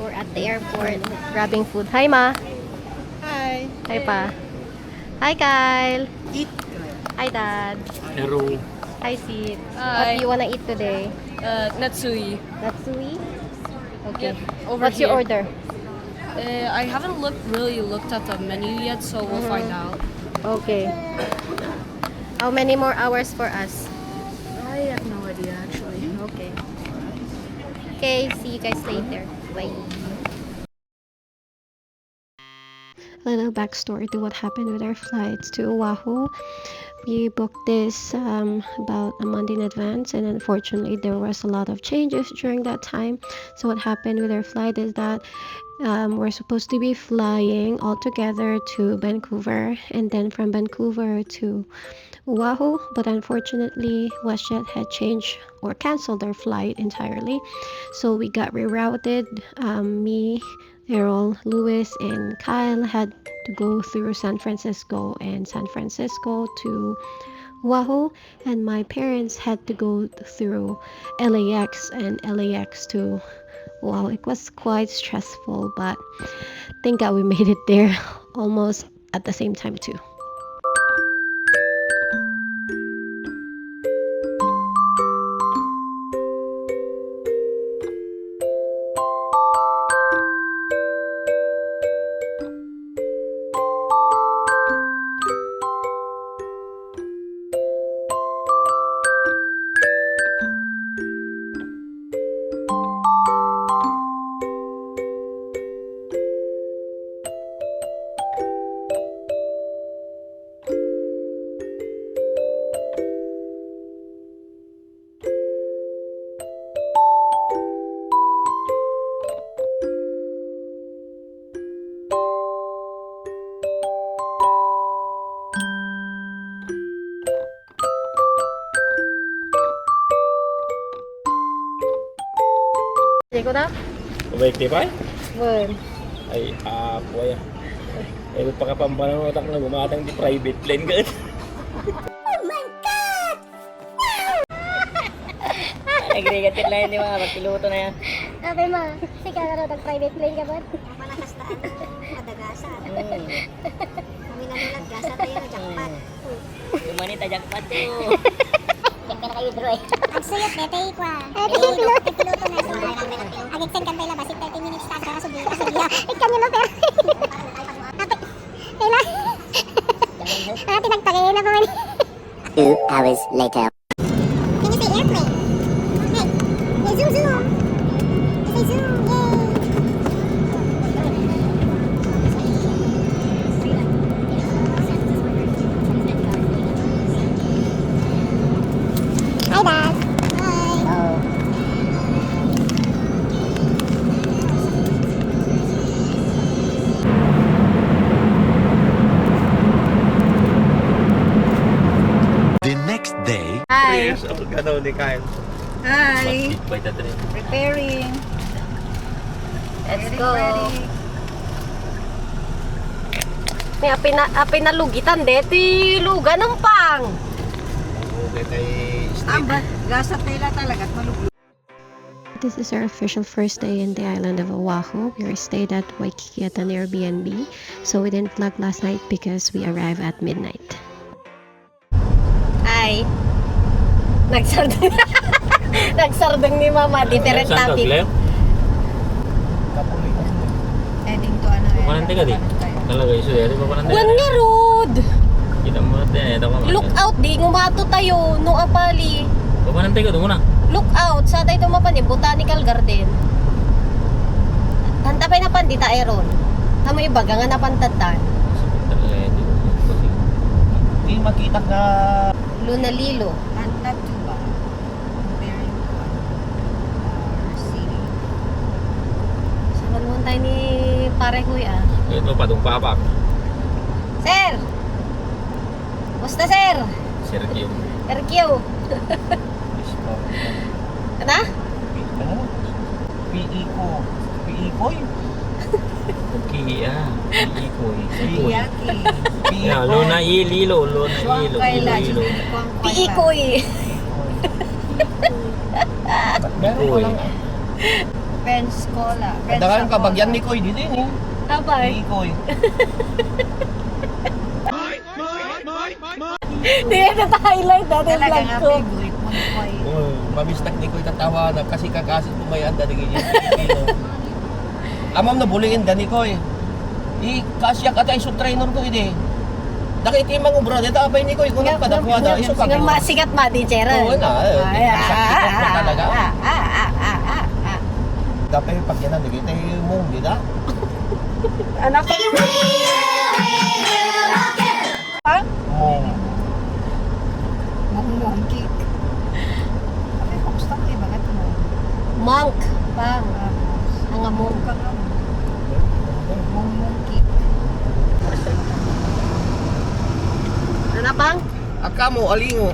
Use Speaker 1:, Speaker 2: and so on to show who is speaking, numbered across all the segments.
Speaker 1: We're at the airport grabbing food. Hi, Ma.
Speaker 2: Hi.
Speaker 1: Hi, Pa. Hi, Kyle.
Speaker 2: Eat.
Speaker 1: Hi, Dad.
Speaker 3: Hello.
Speaker 1: Hi, Sid.
Speaker 4: Hi.
Speaker 1: What do you wanna eat today?
Speaker 4: Natsui.
Speaker 1: Natsui? Okay.
Speaker 4: Yep, over
Speaker 1: What's your
Speaker 4: here.
Speaker 1: order?
Speaker 4: I haven't really looked at the menu yet, so we'll find out.
Speaker 1: Okay. How many more hours for us?
Speaker 4: I have no idea actually.
Speaker 1: Okay. Okay, see you guys later. Bye. A little backstory to what happened with our flights to Oahu. We booked this about a month in advance, and unfortunately there was a lot of changes during that time. So what happened with our flight is that we're supposed to be flying all together to Vancouver, and then from Vancouver to Oahu, but unfortunately WestJet had changed or canceled their flight entirely, so we got rerouted. Me, Errol, Lewis, and Kyle had to go through San Francisco and San Francisco to Oahu, and my parents had to go through LAX and LAX to Oahu. It was quite stressful, but thank God we made it there almost at the same time too. Ko na?
Speaker 3: Baik di pa?
Speaker 1: Well,
Speaker 3: Ay, po ya. Ay, pagkapambanang utak na gumatang di private plane ka. Nagregatit lang di ba? Magpiloto na yan.
Speaker 1: sabi mo, sika na rin private plane ka ba?
Speaker 2: Malakas na madagasan. Kami nanulat gasa tayo na jackpot.
Speaker 3: Gumani ta jackpot to.
Speaker 2: Yan ka na kayo bro eh. Ang suyot na tayo kwa. Piloto na. Agit-send kan tayo labas. 30 minutes tayo sa subi. Ikan nyo na pero. Kaya tinagtagay na ko man.
Speaker 5: 2 hours later.
Speaker 2: Can you say airplane? Okay. Zoom zoom. Say zoom. Yay. Hi Dad. Hi.
Speaker 6: The next day,
Speaker 1: Hi.
Speaker 3: Yes, ano ni Kyle.
Speaker 2: Hi.
Speaker 3: Wait, tatry.
Speaker 2: Preparing.
Speaker 1: Let's go. May api na lugitan de, ti luga ng pang.
Speaker 3: Okay, kay
Speaker 2: Amba, gasa tayo talaga at maluglo.
Speaker 1: This is our official first day in the island of Oahu. We stayed at Waikiki at an Airbnb, so we didn't vlog last night because we arrived at midnight. Hi! Nagsardeng nagsardeng ni Mama, different topic.
Speaker 2: Heading to ano eh.
Speaker 3: Panante ka di? Talaga iso ya, di ba panante?
Speaker 1: Wan nga road!
Speaker 3: Kita mo natin, ito ka
Speaker 1: Look out di, ngumato tayo, no apali.
Speaker 3: Panante ka, doon muna.
Speaker 1: Look out, sa tayo tumapan yung Botanical Garden. Hantapay na pan, di ta aeron. Tama yung baga nga napantatan.
Speaker 3: Hindi makita ka.
Speaker 1: Lunalilo.
Speaker 2: Not too bad. Comparing to our city.
Speaker 1: Sa panahon tayo ni pare kuya.
Speaker 3: Ito pa, doon papak.
Speaker 1: Sir! Basta sir!
Speaker 3: Sergio.
Speaker 1: Erkyo! Ano?
Speaker 3: PE ko. PE ko yun. Okay, PE ko yun.
Speaker 2: Yaki.
Speaker 3: Yeah, Lona Ililo. Lona Ilo. Ilo.
Speaker 1: Piikoy!
Speaker 3: Meron ko lang.
Speaker 4: Pensacola.
Speaker 7: Kadakan ka, bagyan ni Koy, dito yun eh.
Speaker 4: Abay.
Speaker 7: Ni Koy.
Speaker 4: Hindi na highlight dati yung vlog ko.
Speaker 7: Oh, mamistak ni Koy tatawa na kasi kakasit pumayan dati ganyan. Pilipino. Amam na buliin dani Koy. Kasya ka tayo sa trainer ko ini. Nakitimang ubra dito apay ni Koy kung kadakwa na iso ka.
Speaker 4: Sigat ma din chera.
Speaker 7: Oo na. Sakit ko talaga. Dapat pag yan nagita mong di na.
Speaker 4: Anak ko. Ha?
Speaker 7: Mong.
Speaker 4: Mong cake. Tapi kumusta ko iba ka mo? Monk. Bang. Ang among ka nga. Mong cake. Ano bang?
Speaker 7: Aka mo alingo.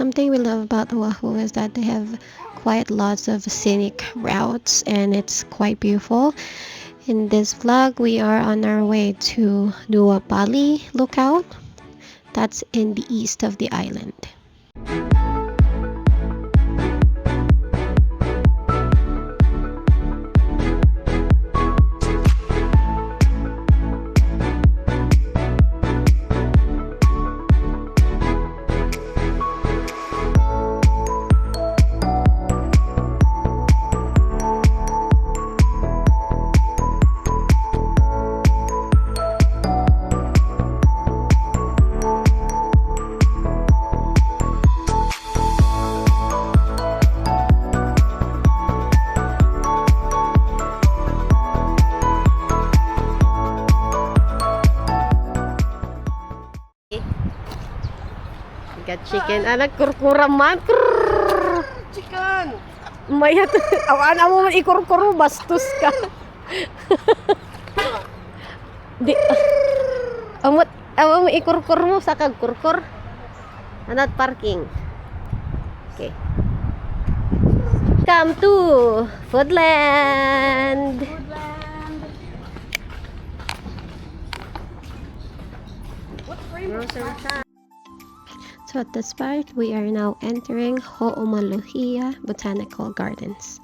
Speaker 1: Something we love about Oahu is that they have quite lots of scenic routes and it's quite beautiful. In this vlog, we are on our way to Dua Pali Lookout. That's in the east of the island.
Speaker 8: Got chicken. Anak kurkuram man.
Speaker 7: Chicken.
Speaker 8: Mayat. Awan mo man ikurkuro bastos ka. Di. Amot mo ikurkur mo sa kagkurkur. Anat parking. Okay. Come to Foodland. Grocery shop.
Speaker 1: So at this part, we are now entering Ho'omaluhia Botanical Gardens.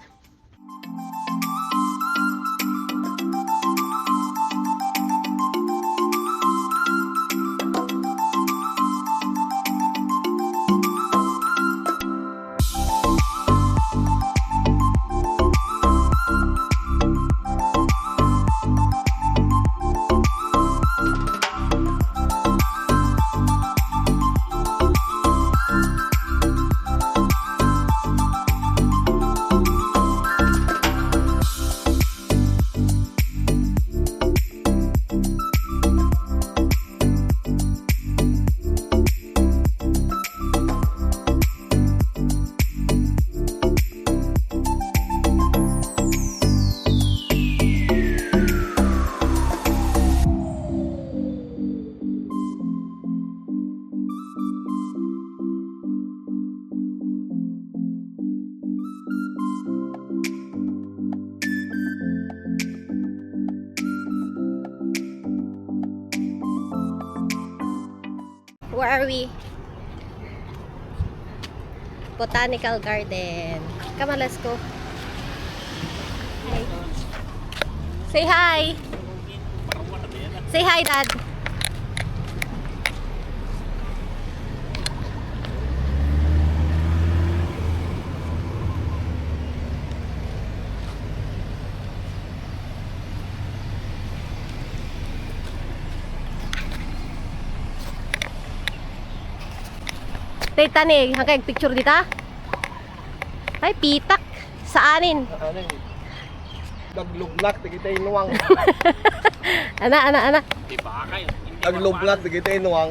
Speaker 8: Where are we? Botanical Garden. Come on, let's go. Hi. Say hi. Say hi, Dad. Tita ni, hanggang picture dita. Ay, pitak. Saanin?
Speaker 7: Ano yun? Naglublak, nagkita yung nuwang.
Speaker 8: Ana.
Speaker 7: Naglublak, nagkita yung nuwang.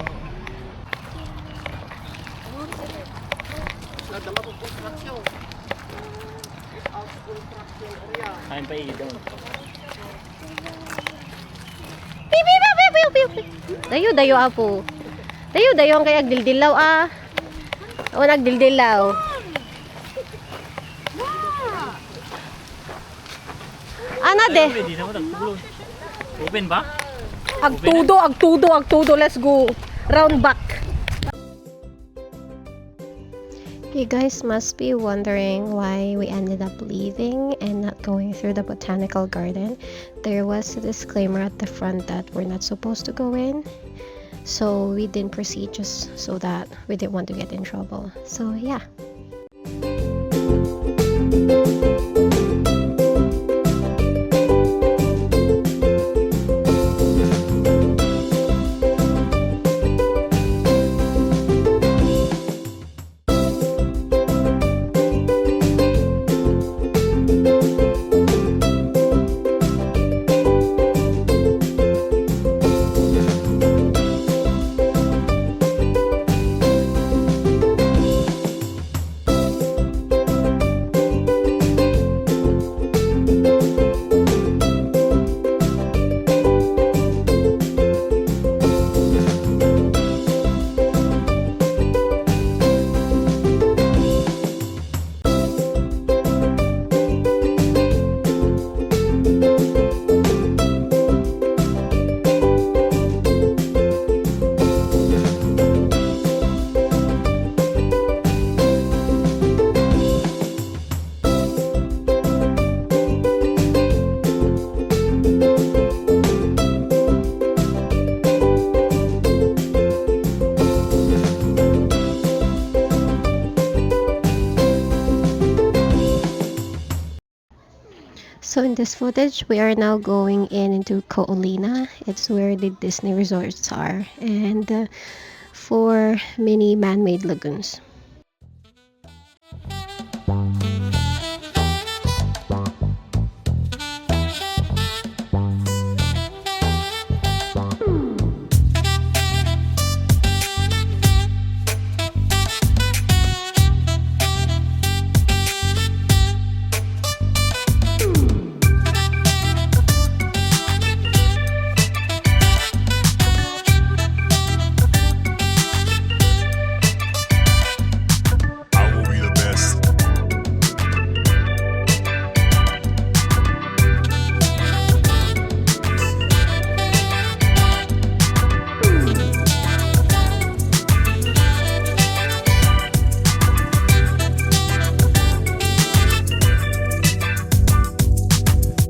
Speaker 3: Kain pa doon.
Speaker 8: Dayo apo. Dayo ang kay agdildilaw ah. O nagdildilaw. Ana de.
Speaker 3: Open ba?
Speaker 8: Agtudo. Let's go. Round back.
Speaker 1: You guys must be wondering why we ended up leaving and not going through the botanical garden. There was a disclaimer at the front that we're not supposed to go in, so we didn't proceed just so that we didn't want to get in trouble. So yeah. So in this footage, we are now going into Ko'olina. It's where the Disney resorts are, and 4 mini man-made lagoons.
Speaker 6: I will be the best.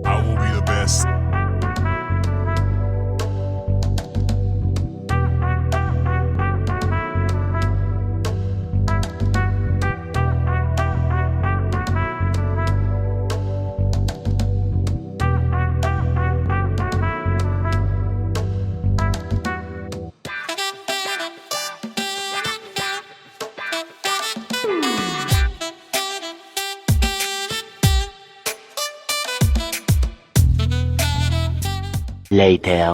Speaker 6: I will be the best.
Speaker 5: Later.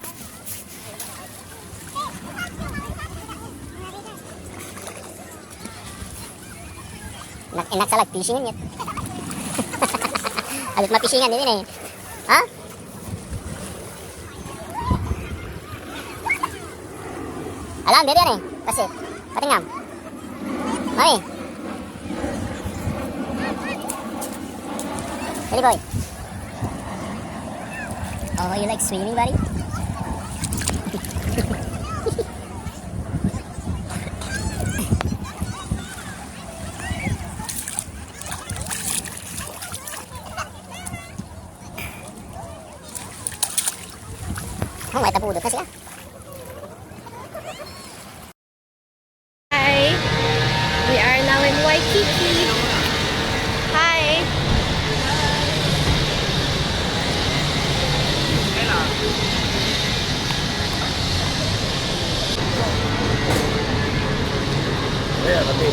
Speaker 2: Enak salah fishing yun. Alit mapishingan din eh. Ha? Alam, dito yan eh. Kasi, patingam. Mami. Ready boy. Oh, you like swimming, buddy? Oh, may tabudot na siya.
Speaker 8: Hi, we are now in Waikiki. Hi.
Speaker 3: Ayan, kami.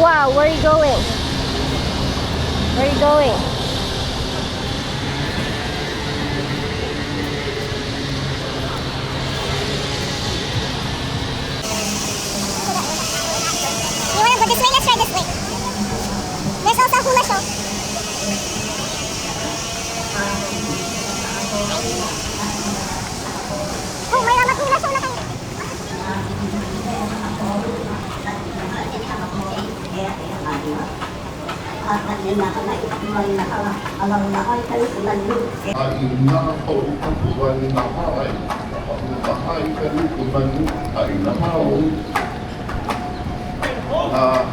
Speaker 8: Wow, where are you going? Where are you going?
Speaker 2: You wanna go this way? Let's try this way. There's also a hula show. Oh, may ramat hula show na kayo.
Speaker 9: Ay
Speaker 3: Yeah.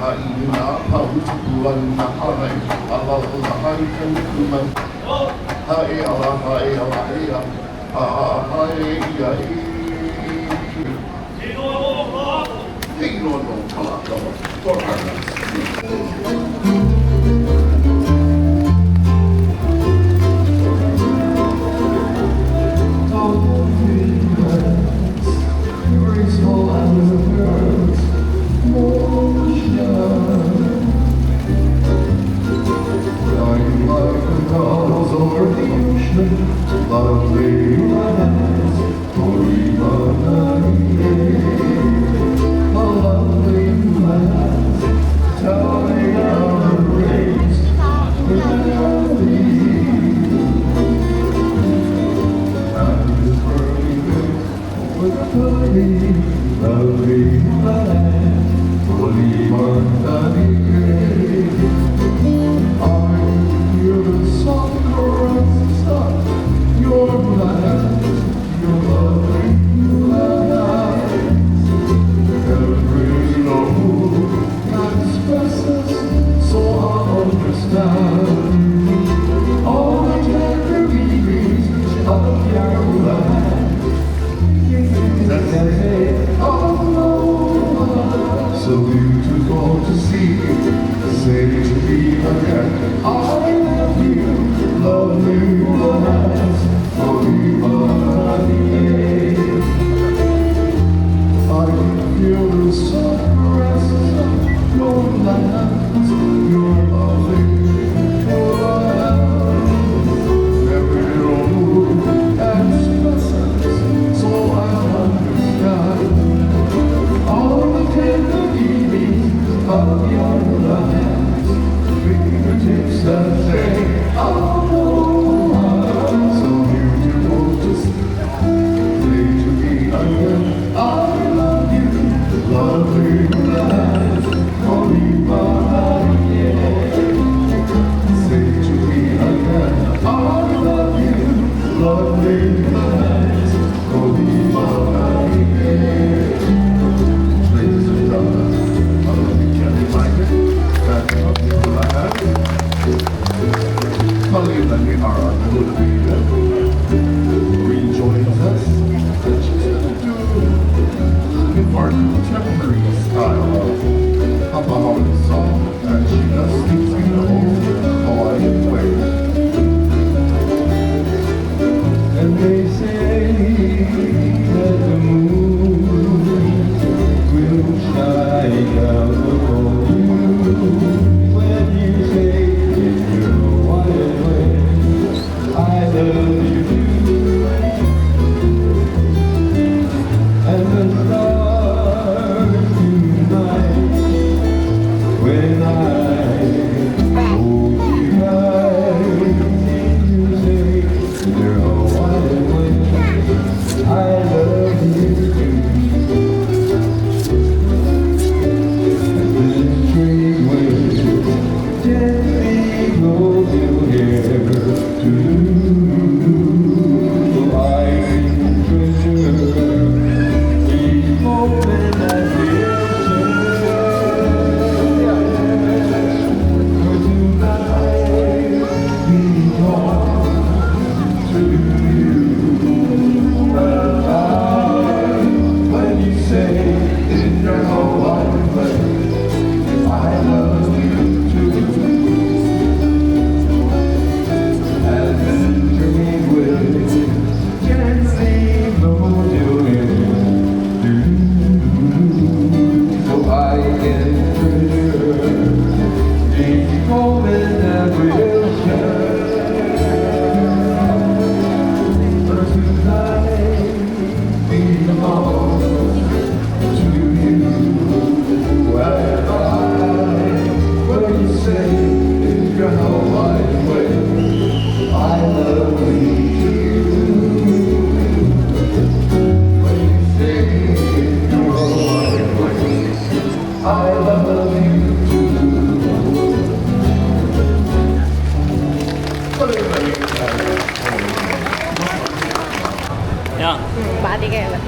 Speaker 8: Bati kayo ba?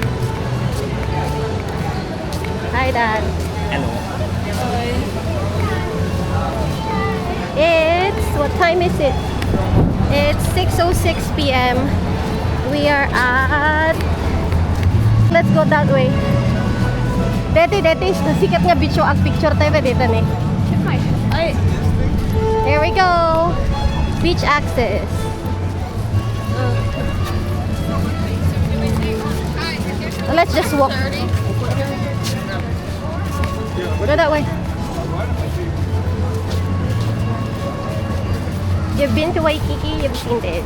Speaker 8: Hi, Dan.
Speaker 3: Hello.
Speaker 8: It's, what time is it? It's 6:06 p.m. We are at, let's go that way. Dito, sikat nga bitch ang picture tayo ba dito ni? Here we go. Beach access. Let's just walk. Go that way. You've been to Waikiki, you've seen this.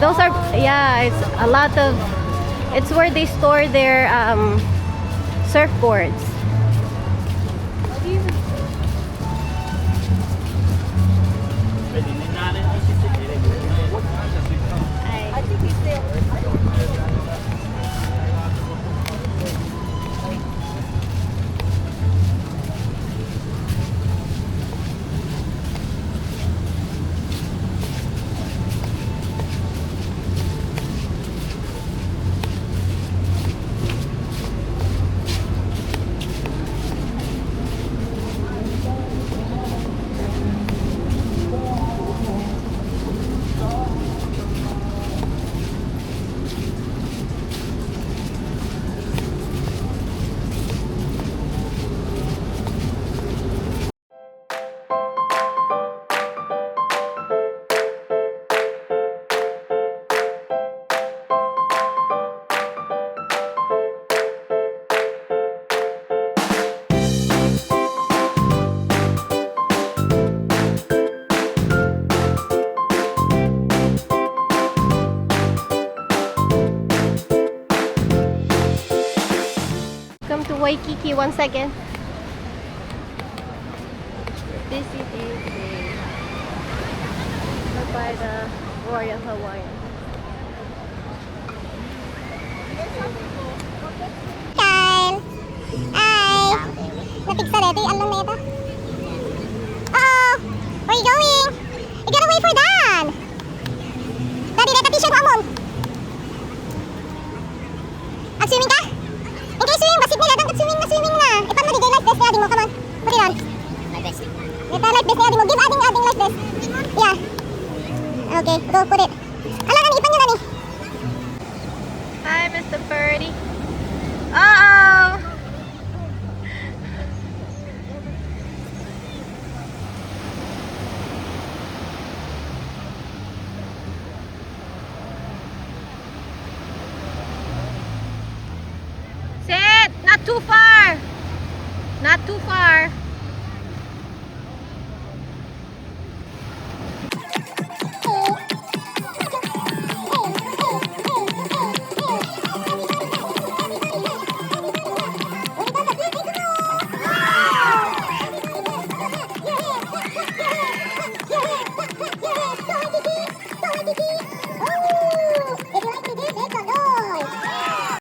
Speaker 8: Those are, yeah, it's a lot of, it's where they store their surfboards. Come to Waikiki once again. This is it. By the Royal Hawaiian.
Speaker 2: Kyle! Ay! Natigsa ready, along neta. Uh-oh! Where you going? You gotta wait for Dan! Daddy, neta t-shirt mo amon! Ag-swimming ka? In case swimming, basit nila, dapat swimming na. Ipan mo di life vest na ading mo, come on. Put it on. Life vest. Neta life vest na ading mo, give ading life vest. Yeah. Okay, go put it. Alang, ipan nyo na ni.
Speaker 8: Hi, Mr. Birdie. Uh-oh! Sit! Not too far! Not too far.